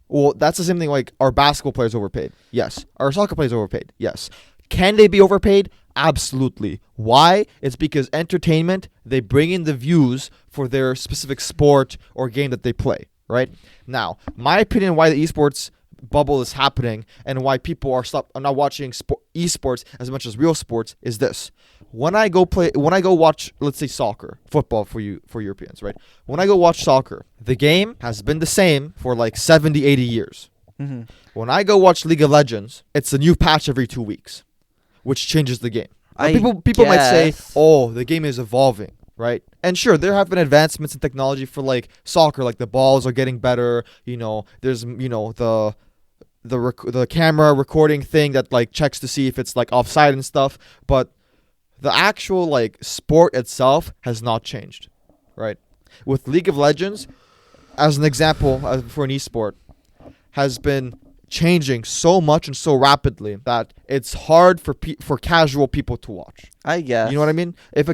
Well, that's the same thing. Like, are basketball players overpaid? Yes. Are soccer players overpaid? Yes. Can they be overpaid? Absolutely. Why? It's because entertainment, they bring in the views for their specific sport or game that they play, right? Now, my opinion why the esports bubble is happening and why people are not watching esports as much as real sports is this. When I go watch, let's say soccer, football for Europeans, right? When I go watch soccer, the game has been the same for 70, 80 years. Mm-hmm. When I go watch League of Legends, it's a new patch every 2 weeks, which changes the game. Now, people might say, "Oh, the game is evolving," right? And sure, there have been advancements in technology for soccer, the balls are getting better. There's the camera recording thing that checks to see if it's offside and stuff, but the actual sport itself has not changed, right? With League of Legends, as an example, for an esport, has been changing so much and so rapidly that it's hard for casual people to watch. I guess. You know what I mean? If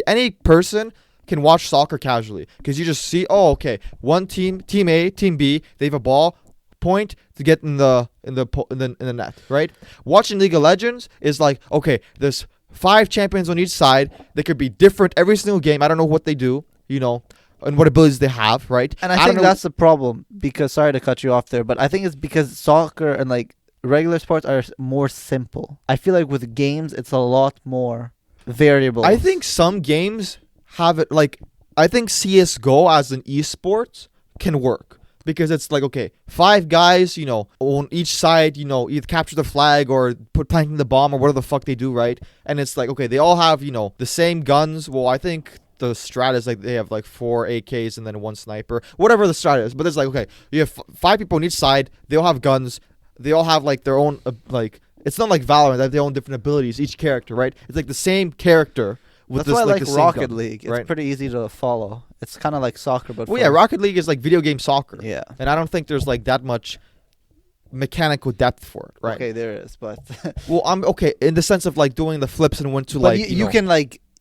any person can watch soccer casually, because you just see, oh, okay, one team A, team B, they have a ball, point to get in the net, right? Watching League of Legends is okay, there's 5 champions on each side. They could be different every single game. I don't know what they do, and what abilities they have, right? And I think that's the problem, because, sorry to cut you off there, but I think it's because soccer and regular sports are more simple. I feel like with games, it's a lot more variable. I think some games have it I think CSGO as an esport can work. Because it's okay, 5 guys, on each side, either capture the flag or planting the bomb or whatever the fuck they do, right? And it's okay, they all have, the same guns. Well, I think the strat is they have 4 AKs and then 1 sniper, whatever the strat is. But it's okay, you have 5 people on each side, they all have guns, they all have their own, it's not like Valorant, they have their own different abilities, each character, right? It's the same character. That's why I like the same Rocket gun, League. It's right? pretty easy to follow. It's kind of like soccer, but Well, yeah, Rocket League is video game soccer. Yeah. And I don't think there's that much mechanical depth for it, right? Okay, there is, but Well, I'm okay in the sense of doing the flips and when to but you can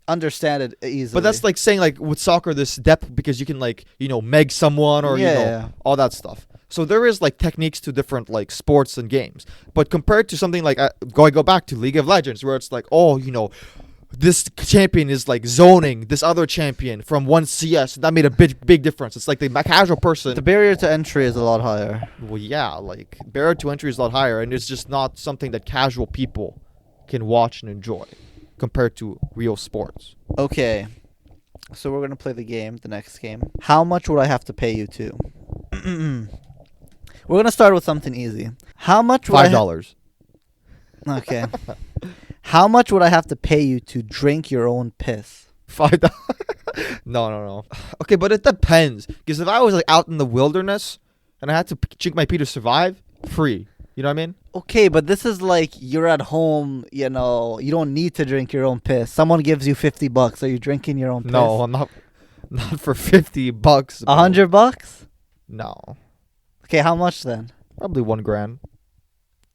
understand it easily. But that's saying with soccer this depth because you can meg someone or Yeah. all that stuff. So there is techniques to different sports and games. But compared to something go back to League of Legends where it's this champion is zoning this other champion from 1 CS. That made a big difference. It's the casual person. the barrier to entry is a lot higher. Well, yeah, barrier to entry is a lot higher, and it's just not something that casual people can watch and enjoy compared to real sports. Okay, so we're gonna play the next game. How much would I have to pay you to? We're gonna start with something easy. How much would $5. Okay. How much would I have to pay you to drink your own piss? $5. No. Okay, but it depends. Because if I was like out in the wilderness and I had to drink my pee to survive, free. You know what I mean? Okay, but this is like you're at home, you know, you don't need to drink your own piss. Someone gives you $50. Are you drinking your own piss? No, I'm not. Not for $50. Bro. $100? No, Okay, how much then? probably $1,000.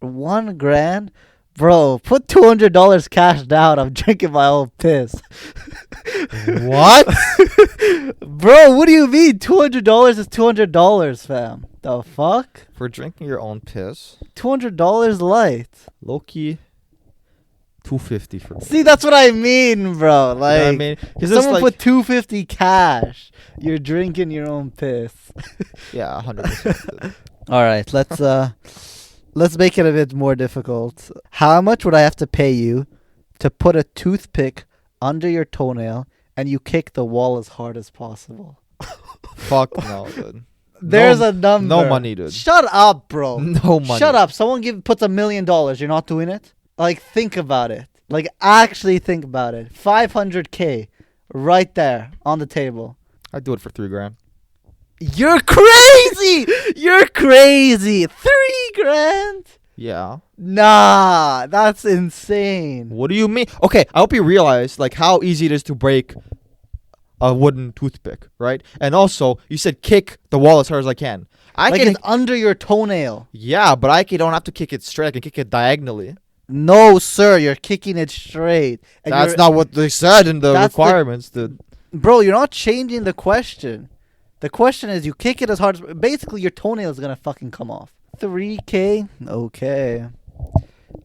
$1,000? Bro, put $200 cash down. I'm drinking my own piss. What? Bro, what do you mean? $200 is $200, fam. The fuck? For drinking your own piss? $200 light. Low-key, $250 for. See, that's what I mean, bro. You know Like, what I mean? if Because it's someone like, put $250 cash, you're drinking your own piss. yeah, 100%. All right, let's make it a bit more difficult. How much would I have to pay you to put a toothpick under your toenail and you kick the wall as hard as possible? Fuck no, dude. There's a number. No money, dude. Shut up, bro. No money. Shut up. Someone puts $1 million. You're not doing it? Like, think about it. Like, actually think about it. $500K right there on the table. I'd do it for $3,000. You're crazy. You're crazy. $3,000? Yeah. Nah, that's insane. What do you mean? Okay, I hope you realize like how easy it is to break a wooden toothpick, right? And also, you said kick the wall as hard as I can. I Like can. it's under your toenail. Yeah, but I don't have to kick it straight. I can kick it diagonally. No, sir, you're kicking it straight. And That's you're- not what they said in the That's the- requirements, dude. Bro, you're not changing the question. The question is you kick it as hard as... Basically, your toenail is going to fucking come off. $3K? Okay.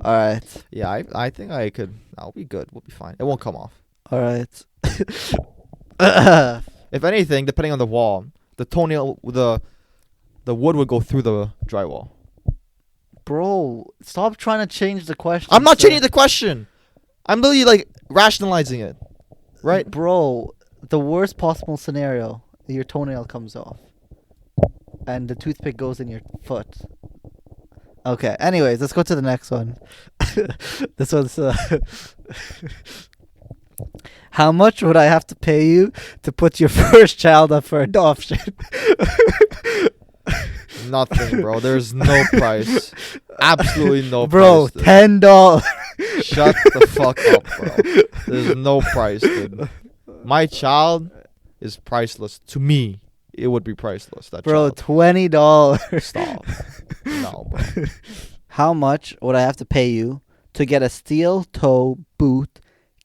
All right. Yeah, I think I could. I'll be good. We'll be fine. It won't come off. All right. If anything, depending on the wall, the toenail, the wood would go through the drywall. Bro, stop trying to change the question. I'm not sir. changing the question. I'm literally like rationalizing it, right? Bro, the worst possible scenario, your toenail comes off. And the toothpick goes in your foot. Okay, anyways, let's go to the next one. This one's... How much would I have to pay you to put your first child up for adoption? Nothing, bro. There's no price. Absolutely no Bro, price. $10. Shut the fuck up, bro. There's no price, dude. My child is priceless. To me, it would be priceless. That Bro, child. $20. Stop. No, bro. How much would I have to pay you to get a steel toe boot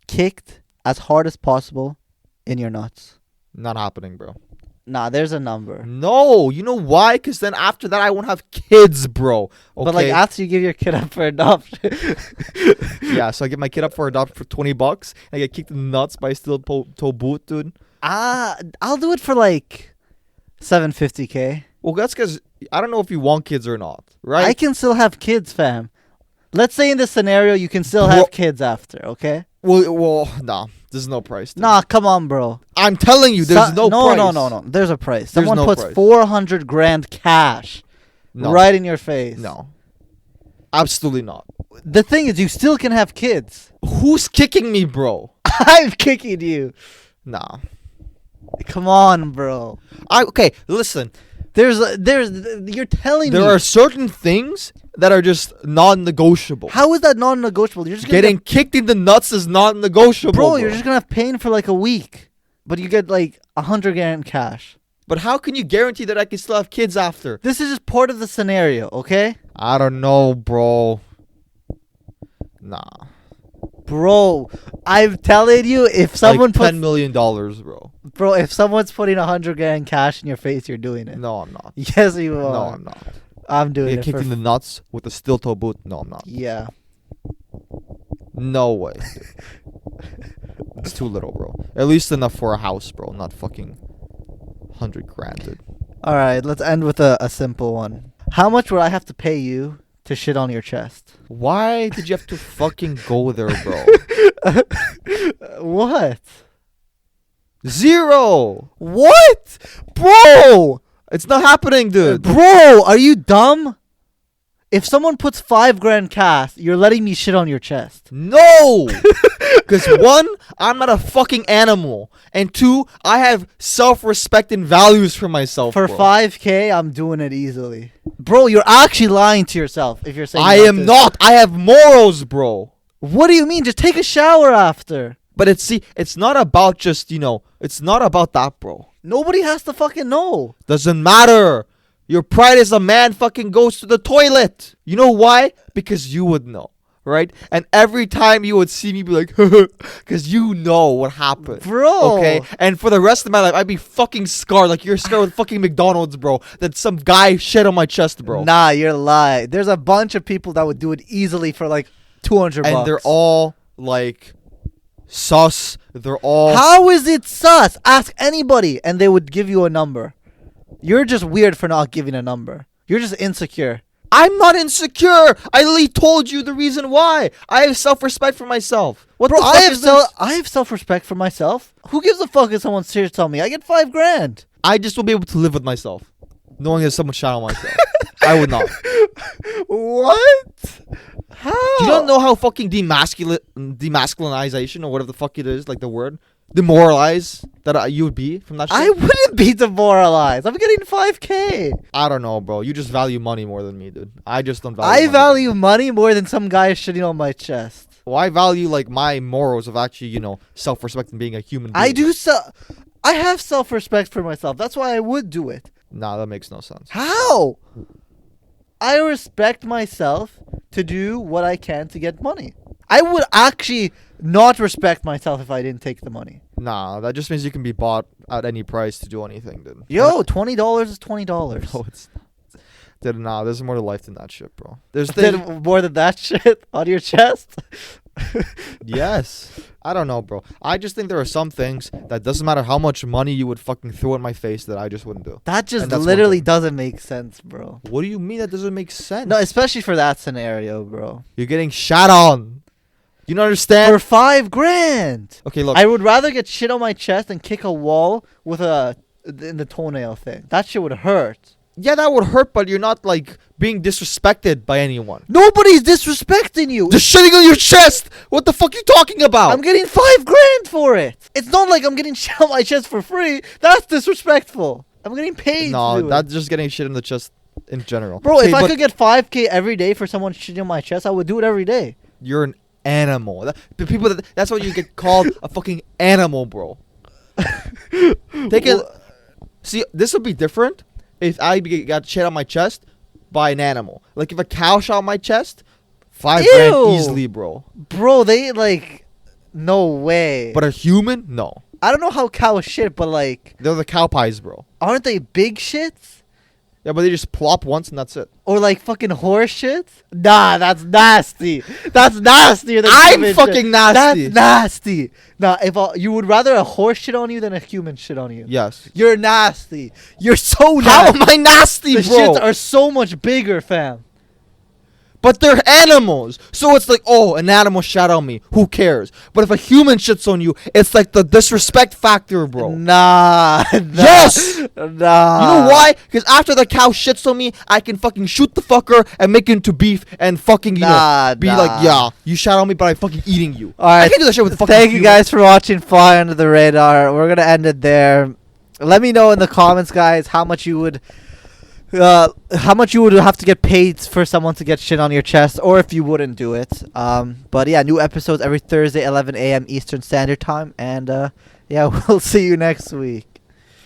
kicked as hard as possible in your nuts? Not happening, bro. Nah, there's a number. No, you know why? Because then after that, I won't have kids, bro. Okay? But like after you give your kid up for adoption. Yeah, so I get my kid up for adoption for $20. I get kicked in the nuts by a steel toe boot, dude. I'll do it for like $750K. Well, that's because I don't know if you want kids or not, right? I can still have kids, fam. Let's say in this scenario you can still have kids after, okay? Well, no. There's no price, dude. Nah, come on, bro. I'm telling you, there's no price. No. There's a price. There's Someone no puts price. $400,000 cash No. right in your face. No. Absolutely not. The thing is, you still can have kids. Who's kicking me, bro? I'm kicking you. Nah. Come on, bro. Okay, listen. You're telling me. There are certain things that are just non-negotiable. How is that non-negotiable? You're just gonna Getting kicked in the nuts is non-negotiable, bro. You're just gonna have pain for like a week, but you get like $100,000 cash. But how can you guarantee that I can still have kids after? This is just part of the scenario, okay? I don't know, bro. Nah. Bro, I'm telling you, if someone like puts $10 million, bro. bro, if someone's putting $100,000 cash in your face, you're doing it. No, I'm not. Yes, you are. No, I'm not. I'm doing Get it. kicked in the nuts with a steel toe boot? No, I'm not. Yeah. No way. It's too little, bro. At least enough for a house, bro. Not fucking $100,000, dude. All right, let's end with a simple one. How much would I have to pay you to shit on your chest? Why did you have to fucking go there, bro? What? 0. What? Bro! It's not happening, dude. Bro, are you dumb? If someone puts 5 grand cash, you're letting me shit on your chest. No! Because one, I'm not a fucking animal. And two, I have self-respect and values for myself, For bro. 5K, I'm doing it easily. Bro, you're actually lying to yourself if you're saying I am not. I have morals, bro. What do you mean? Just take a shower after. But it's not about just, it's not about that, bro. Nobody has to fucking know. Doesn't matter. Your pride as a man fucking goes to the toilet. You know why? Because you would know, right? And every time you would see me be like, because you know what happened. Bro. Okay? And for the rest of my life, I'd be fucking scarred. Like you're scarred with fucking McDonald's, bro. That some guy shit on my chest, bro. Nah, you're lying. There's a bunch of people that would do it easily for like 200 bucks. And they're all like sus. They're all... How is it sus? Ask anybody and they would give you a number. You're just weird for not giving a number. You're just insecure. I'm not insecure. I literally told you the reason why. I have self-respect for myself. What Bro, the fuck is this? I have self-respect for myself. Who gives a fuck if someone shits on me? I get 5 grand. I just will be able to live with myself, knowing that someone shot on myself. I would not. What? How? You don't know how fucking demasculinization or whatever the fuck it is, like the word, demoralize that you would be from that shit? I wouldn't be demoralized. I'm getting 5K. I don't know, bro. You just value money more than me, dude. I just don't value money. I value money more than some guy shitting on my chest. Well, I value like my morals of actually, self-respect and being a human being. I have self-respect for myself. That's why I would do it. Nah, that makes no sense. How? I respect myself to do what I can to get money. I would actually not respect myself if I didn't take the money. Nah, that just means you can be bought at any price to do anything, dude. Yo, $20 is $20. No, it's not. Dude, nah, there's more to life than that shit, bro. There's Then more than that shit on your chest? Yes. I don't know, bro. I just think there are some things that doesn't matter how much money you would fucking throw in my face that I just wouldn't do. That just And that's one literally thing. doesn't make sense, bro. What do you mean that doesn't make sense? No, especially for that scenario, bro. You're getting shot on. You don't understand? For 5 grand. Okay, look. I would rather get shit on my chest than kick a wall with in the toenail thing. That shit would hurt. Yeah, that would hurt, but you're not like being disrespected by anyone. Nobody's disrespecting you. Just shitting on your chest. What the fuck you talking about? I'm getting 5 grand for it. It's not like I'm getting shit on my chest for free. That's disrespectful. I'm getting paid. No, to do that's it. just getting shit in the chest in general. Bro, Okay, if I but could get 5K every day for someone shitting on my chest, I would do it every day. you're an animal. That's what you get called a fucking animal, bro. Take it. See, this would be different if I got shit on my chest by an animal. Like if a cow shot on my chest, 5 grand Ew. easily, bro. Bro, they no way. But a human, no. I don't know how cows shit, but They're the cow pies, bro. aren't they big shits? Yeah, but they just plop once and that's it. Or fucking horse shit? Nah, that's nasty. That's nastier than I'm human fucking shit. nasty. That's nasty. Nah, you would rather a horse shit on you than a human shit on you. Yes. You're nasty. You're so How nasty. am I nasty, The bro? shits are so much bigger, fam. But they're animals. So it's like, oh, an animal shot on me. Who cares? But if a human shits on you, it's like the disrespect factor, bro. Nah. Yes! Nah. You know why? Because after the cow shits on me, I can fucking shoot the fucker and make it into beef and fucking, be like, yeah, you shot on me, but I'm fucking eating you. All right. I can't do that shit with fucking Thank you human. guys for watching Fly Under the Radar. We're going to end it there. Let me know in the comments, guys, how much you would have to get paid for someone to get shit on your chest, or if you wouldn't do it. But yeah, new episodes every Thursday, 11 a.m. Eastern Standard Time. And yeah, we'll see you next week.